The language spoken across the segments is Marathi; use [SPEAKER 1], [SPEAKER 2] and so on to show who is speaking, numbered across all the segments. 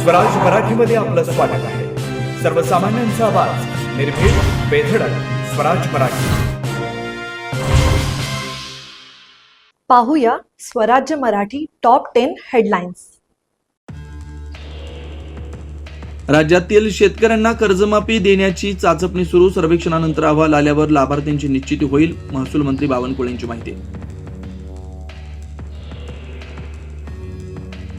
[SPEAKER 1] स्वराज मराठीमध्ये आपलं स्वागत आहे. सर्वसामान्यांचा आवाज, निर्भीड, बेधडक, स्वराज मराठी.
[SPEAKER 2] पाहूया स्वराज्य मराठी टॉप 10 हेडलाईन्स.
[SPEAKER 3] राज्यातील शेतकऱ्यांना कर्जमाफी देण्याची चाचपणी सुरू. सर्वेक्षणानंतर अहवाल आल्यावर लाभार्थ्यांची निश्चिती होईल. महसूल मंत्री बावनकुळेंची माहिती.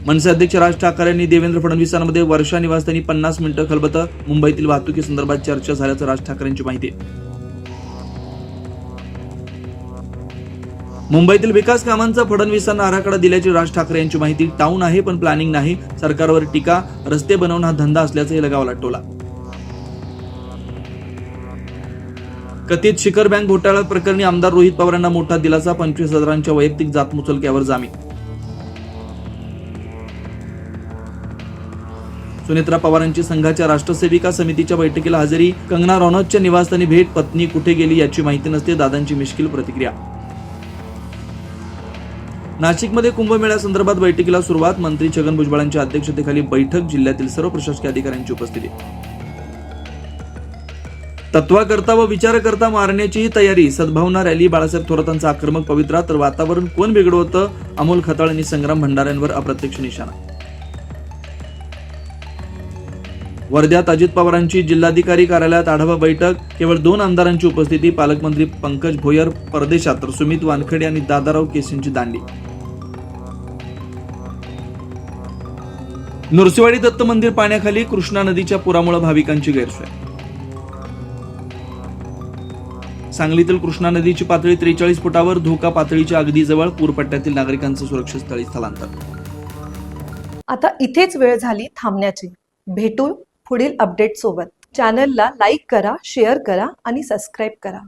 [SPEAKER 3] मनसे अध्यक्ष राज ठाकरे यांनी देवेंद्र फडणवीसांमध्ये वर्षा निवासस्थानी 50 मिनिटं खलबतं. मुंबईतील वाहतुकीसंदर्भात चर्चा झाल्याचं राज ठाकरेंची माहिती. मुंबईतील विकास कामांचा फडणवीसांना आराखडा दिल्याची राज ठाकरे यांची माहिती. टाऊन आहे पण प्लॅनिंग नाही. सरकारवर टीका. रस्ते बनवणं हा धंदा असल्याचंही लगावला टोला. कथित शिखर बँक घोटाळा प्रकरणी आमदार रोहित पवारांना मोठा दिलासा. 25,000च्या वैयक्तिक जातमुचलक्यावर जामीन. सुनेत्रा पवारांची संघाच्या राष्ट्रसेविका समितीच्या बैठकीला हजेरी. कंगना रनौतच्या निवासस्थानी भेट. पत्नी कुठे गेली याची माहिती नसते. दादांची मिश्किल प्रतिक्रिया. नाशिकमध्ये कुंभमेळ्यासंदर्भात बैठकीला सुरुवात. मंत्री छगन भुजबळांच्या अध्यक्षतेखाली बैठक. जिल्ह्यातील सर्व प्रशासकीय अधिकाऱ्यांची उपस्थिती. तत्वाकरता व विचारकर्ता मारण्याचीही तयारी. सद्भावना रॅली. बाळासाहेब थोरातांचा आक्रमक पवित्रा. तर वातावरण कोण बिघडवतं? अमोल खताळ आणि संग्राम भंडाऱ्यांवर अप्रत्यक्ष निशाणा. वर्ध्यात अजित पवारांची जिल्हाधिकारी कार्यालयात आढावा बैठक. केवळ 2 आमदारांची उपस्थिती. पालकमंत्री पंकज भोयर परदेशात, तर सुमित वानखेडे आणि दादाराव केसींची दांडी. नृसिंहवाडी दत्त मंदिर पाण्याखाली. कृष्णा नदीच्या पुरामुळे भाविकांची गैरसोय. सांगलीतील कृष्णा नदीची पातळी 43 फुटावर. धोका पातळीच्या अगदी जवळ. पूरपट्ट्यातील नागरिकांचं सुरक्षित स्थळी स्थलांतर.
[SPEAKER 2] आता इथेच वेळ झाली थांबण्याची. भेटू पुढील अपडेट सोबत. चॅनलला लाईक करा, शेअर करा आणि सबस्क्राईब करा.